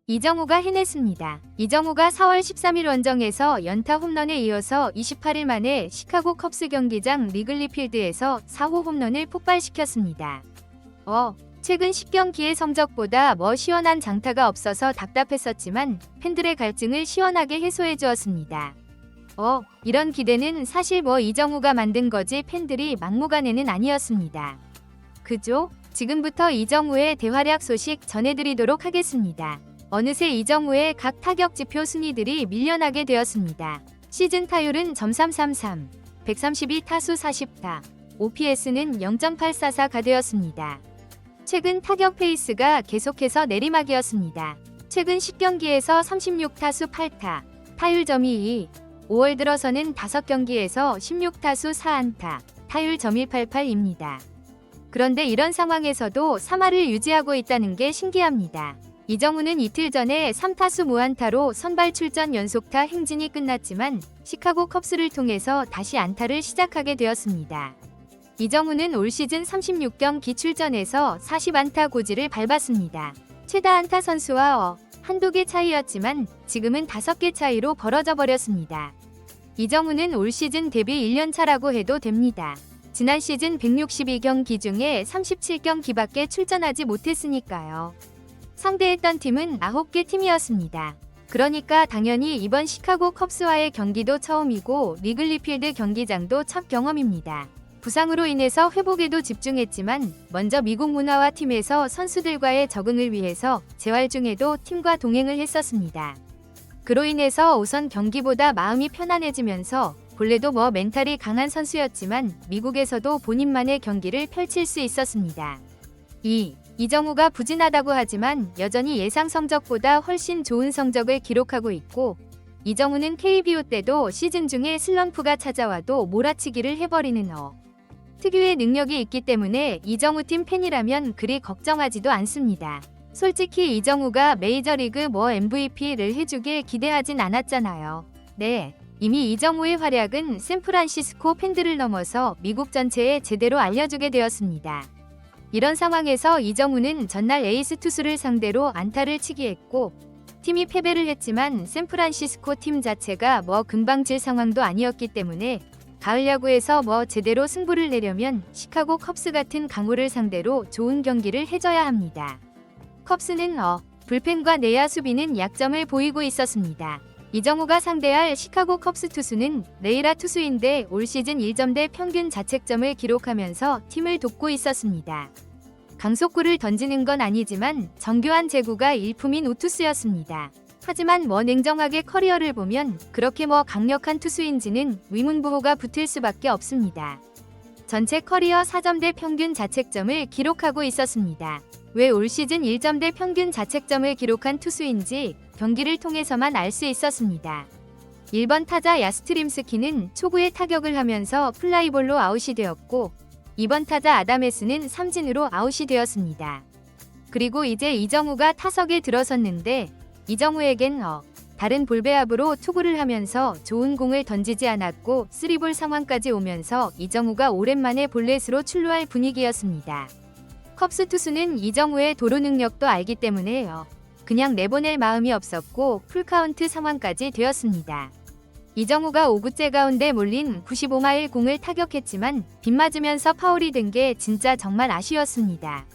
이정우가 해냈습니다. 이정우가 4월 13일 원정에서 연타 홈런에 이어서 28일 만에 시카고 컵스 경기장 리글리 필드에서 4호 홈런을 폭발시켰습니다. 최근 10경기의 성적보다 시원한 장타가 없어서 답답했었지만 팬들의 갈증을 시원하게 해소해 주었습니다. 이런 기대는 사실 이정우가 만든 거지 팬들이 막무가내는 아니었습니다. 그죠? 지금부터 이정우의 대활약 소식 전해드리도록 하겠습니다. 어느새 이정우의 각 타격 지표 순위들이 밀려나게 되었습니다. 시즌 타율은 .333, 132타수 40타, OPS는 0.844가 되었습니다. 최근 타격 페이스가 계속해서 내리막이었습니다. 최근 10경기에서 36타수 8타, 타율 .22, 5월 들어서는 5경기에서 16타수 4안타, 타율 .188입니다. 그런데 이런 상황에서도 3할을 유지하고 있다는 게 신기합니다. 이정우는 이틀 전에 3타수 무안타로 선발 출전 연속타 행진이 끝났지만 시카고 컵스를 통해서 다시 안타를 시작하게 되었습니다. 이정우는 올 시즌 36경기 출전에서 40안타 고지를 밟았습니다. 최다 안타 선수와 한두 개 차이였지만 지금은 5개 차이로 벌어져 버렸습니다. 이정우는 올 시즌 데뷔 1년차라고 해도 됩니다. 지난 시즌 162경기 중에 37경기밖에 출전하지 못했으니까요. 상대했던 팀은 9개 팀이었습니다. 그러니까 당연히 이번 시카고 컵스와의 경기도 처음이고 리글리 필드 경기장도 첫 경험입니다. 부상으로 인해서 회복에도 집중했지만 먼저 미국 문화와 팀에서 선수들과의 적응을 위해서 재활 중에도 팀과 동행을 했었습니다. 그로 인해서 우선 경기보다 마음이 편안해지면서 본래도 멘탈이 강한 선수였지만 미국에서도 본인만의 경기를 펼칠 수 있었습니다. 이정우가 부진하다고 하지만 여전히 예상 성적보다 훨씬 좋은 성적을 기록하고 있고 이정우는 KBO 때도 시즌 중에 슬럼프가 찾아와도 몰아치기를 해버리는 특유의 능력이 있기 때문에 이정우 팀 팬이라면 그리 걱정하지도 않습니다. 솔직히 이정우가 메이저리그 MVP를 해주길 기대하진 않았잖아요. 네, 이미 이정우의 활약은 샌프란시스코 팬들을 넘어서 미국 전체에 제대로 알려주게 되었습니다. 이런 상황에서 이정우는 전날 에이스 투수를 상대로 안타를 치기 했고 팀이 패배를 했지만 샌프란시스코 팀 자체가 금방 질 상황도 아니었기 때문에 가을 야구에서 제대로 승부를 내려면 시카고 컵스 같은 강호를 상대로 좋은 경기를 해줘야 합니다. 컵스는 불펜과 내야 수비는 약점을 보이고 있었습니다. 이정우가 상대할 시카고 컵스 투수는 레이라 투수인데 올 시즌 1점대 평균 자책점을 기록하면서 팀을 돕고 있었습니다. 강속구를 던지는 건 아니지만 정교한 제구가 일품인 우투수였습니다. 하지만 냉정하게 커리어를 보면 그렇게 강력한 투수인지는 위문부호가 붙을 수밖에 없습니다. 전체 커리어 4점대 평균 자책점을 기록하고 있었습니다. 왜 올 시즌 1점대 평균 자책점을 기록한 투수인지 경기를 통해서만 알 수 있었습니다. 1번 타자 야스트림스키는 초구에 타격을 하면서 플라이볼로 아웃이 되었고 2번 타자 아다메스는 삼진으로 아웃이 되었습니다. 그리고 이제 이정우가 타석에 들어섰는데 이정우에겐 다른 볼배합으로 투구를 하면서 좋은 공을 던지지 않았고 3볼 상황까지 오면서 이정우가 오랜만에 볼넷으로 출루할 분위기였습니다. 컵스 투수는 이정우의 도루 능력도 알기 때문에 그냥 내보낼 마음이 없었고 풀카운트 상황까지 되었습니다. 이정우가 5구째 가운데 몰린 95마일 공을 타격했지만 빗맞으면서 파울이 된 게 진짜 정말 아쉬웠습니다.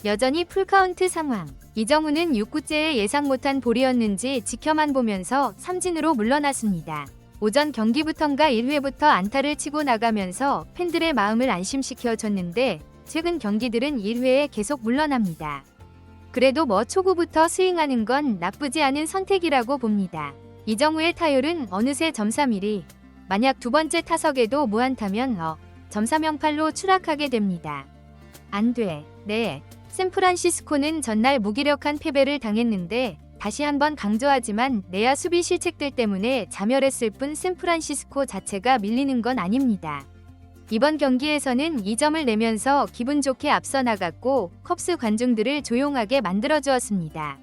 여전히 풀카운트 상황. 이정우는 6구째에 예상 못한 볼이었는지 지켜만 보면서 삼진으로 물러났습니다. 오전 경기부턴가 1회부터 안타를 치고 나가면서 팬들의 마음을 안심시켜줬는데 최근 경기들은 1회에 계속 물러납니다. 그래도 초구부터 스윙하는 건 나쁘지 않은 선택이라고 봅니다. 이정우의 타율은 어느새 .31이 만약 두 번째 타석에도 무안타면 .308로 추락하게 됩니다. 안 돼. 네. 샌프란시스코는 전날 무기력한 패배를 당했는데 다시 한번 강조하지만 내야 수비 실책들 때문에 자멸했을 뿐 샌프란시스코 자체가 밀리는 건 아닙니다. 이번 경기에서는 2점을 내면서 기분 좋게 앞서 나갔고 컵스 관중들을 조용하게 만들어주었습니다.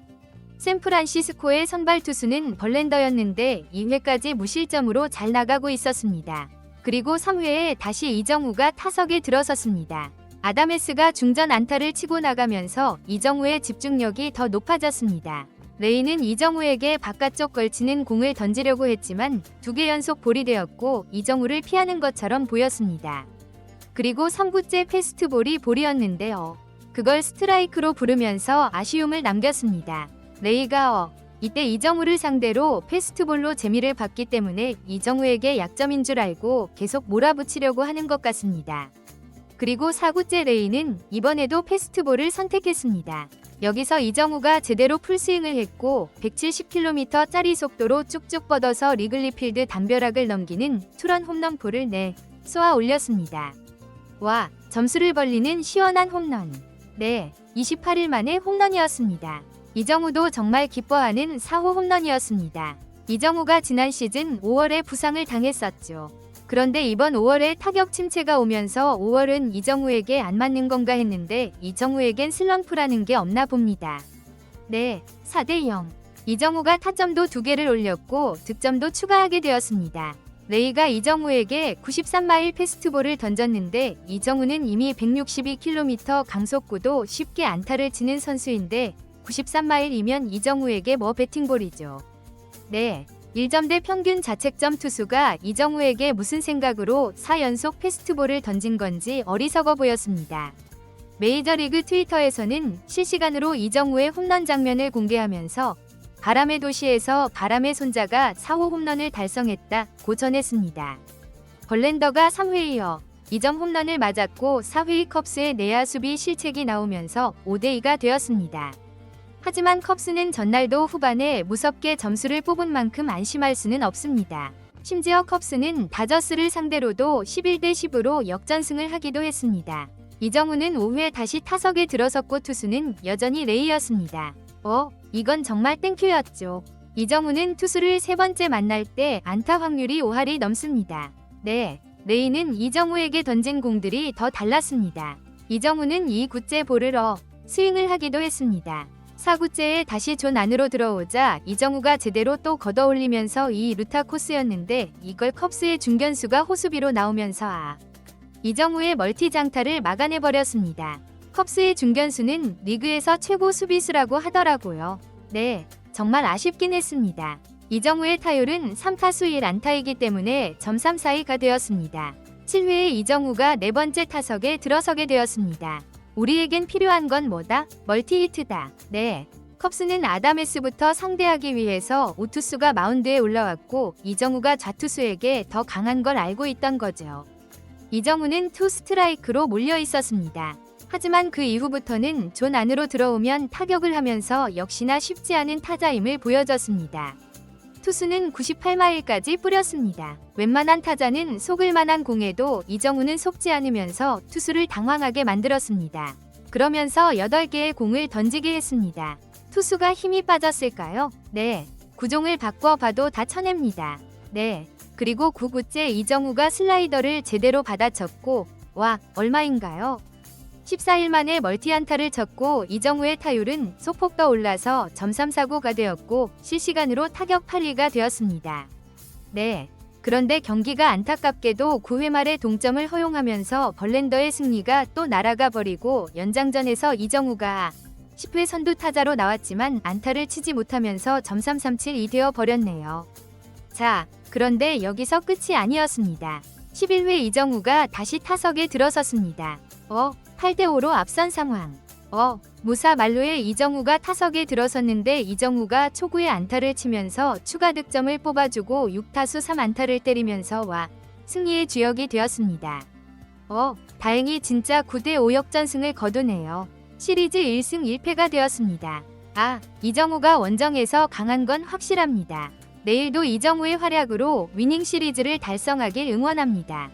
샌프란시스코의 선발 투수는 벌렌더였는데 2회까지 무실점으로 잘 나가고 있었습니다. 그리고 3회에 다시 이정우가 타석에 들어섰습니다. 아다메스가 중전 안타를 치고 나가면서 이정우의 집중력이 더 높아졌습니다. 레이는 이정우에게 바깥쪽 걸치는 공을 던지려고 했지만 2개 연속 볼이 되었고 이정우를 피하는 것처럼 보였습니다. 그리고 3구째 패스트볼이 볼이었는데요. 그걸 스트라이크로 부르면서 아쉬움을 남겼습니다. 레이가 이때 이정우를 상대로 패스트볼로 재미를 봤기 때문에 이정우에게 약점인 줄 알고 계속 몰아붙이려고 하는 것 같습니다. 그리고 4구째 레이는 이번에도 패스트볼을 선택했습니다. 여기서 이정우가 제대로 풀스윙을 했고 170km짜리 속도로 쭉쭉 뻗어서 리글리필드 담벼락을 넘기는 투런 홈런볼을 쏘아 올렸습니다. 와, 점수를 벌리는 시원한 홈런. 28일 만에 홈런이었습니다. 이정우도 정말 기뻐하는 4호 홈런이었습니다. 이정우가 지난 시즌 5월에 부상을 당했었죠. 그런데 이번 5월에 타격 침체가 오면서 5월은 이정우에게 안 맞는 건가 했는데 이정우에겐 슬럼프라는 게 없나 봅니다. 4대0. 이정우가 타점도 2개를 올렸고 득점도 추가하게 되었습니다. 레이가 이정우에게 93마일 패스트볼을 던졌는데 이정우는 이미 162km 강속구도 쉽게 안타를 치는 선수인데 93마일이면 이정우에게 배팅볼이죠. 1점대 평균 자책점 투수가 이정우에게 무슨 생각으로 4연속 패스트볼을 던진 건지 어리석어 보였습니다. 메이저리그 트위터에서는 실시간으로 이정우의 홈런 장면을 공개하면서 바람의 도시에서 바람의 손자가 4호 홈런을 달성했다고 전했습니다. 벌랜더가 3회 이어 2점 홈런을 맞았고 4회의 컵스의 내야 수비 실책이 나오면서 5대2가 되었습니다. 하지만 컵스는 전날도 후반에 무섭게 점수를 뽑은 만큼 안심할 수는 없습니다. 심지어 컵스는 다저스를 상대로도 11대10으로 역전승을 하기도 했습니다. 이정우는 5회 다시 타석에 들어섰고 투수는 여전히 레이였습니다. 이건 정말 땡큐였죠. 이정우는 투수를 3번째 만날 때 안타 확률이 5할이 넘습니다. 레이는 이정우에게 던진 공들이 더 달랐습니다. 이정우는 2구째 볼을 스윙을 하기도 했습니다. 4구째에 다시 존 안으로 들어오자 이정우가 제대로 또 걷어올리면서 이 루타 코스였는데 이걸 컵스의 중견수가 호수비로 나오면서 이정우의 멀티 장타를 막아내버렸습니다. 컵스의 중견수는 리그에서 최고 수비수라고 하더라고요. 정말 아쉽긴 했습니다. 이정우의 타율은 3타수 1안타이기 때문에 .342가 되었습니다. 7회에 이정우가 4번째 타석에 들어서게 되었습니다. 우리에겐 필요한 건 뭐다? 멀티히트다. 컵스는 아담에스부터 상대하기 위해서 우투수가 마운드에 올라왔고 이정우가 좌투수에게 더 강한 걸 알고 있던 거죠. 이정우는 투 스트라이크로 몰려 있었습니다. 하지만 그 이후부터는 존 안으로 들어오면 타격을 하면서 역시나 쉽지 않은 타자임을 보여줬습니다. 투수는 98마일까지 뿌렸습니다. 웬만한 타자는 속을 만한 공에도 이정우는 속지 않으면서 투수를 당황하게 만들었습니다. 그러면서 8개의 공을 던지게 했습니다. 투수가 힘이 빠졌을까요? 구종을 바꿔봐도 다 쳐냅니다. 그리고 9구째 이정우가 슬라이더를 제대로 받아쳤고 얼마인가요? 14일 만에 멀티안타를 쳤고 이정우의 타율은 소폭 더 올라서 .349가 되었고 실시간으로 타격 8위가 되었습니다. 그런데 경기가 안타깝게도 9회 말에 동점을 허용하면서 벌랜더의 승리가 또 날아가 버리고 연장전에서 이정우가 10회 선두 타자로 나왔지만 안타를 치지 못하면서 .337이 되어 버렸네요. 그런데 여기서 끝이 아니었습니다. 11회 이정우가 다시 타석에 들어섰습니다. 8대5로 앞선 상황. 무사 만루에 이정우가 타석에 들어섰는데 이정우가 초구에 안타를 치면서 추가 득점을 뽑아주고 6타수 3안타를 때리면서 승리의 주역이 되었습니다. 다행히 진짜 9대5 역전승을 거두네요. 시리즈 1승 1패가 되었습니다. 이정우가 원정에서 강한 건 확실합니다. 내일도 이정우의 활약으로 위닝 시리즈를 달성하길 응원합니다.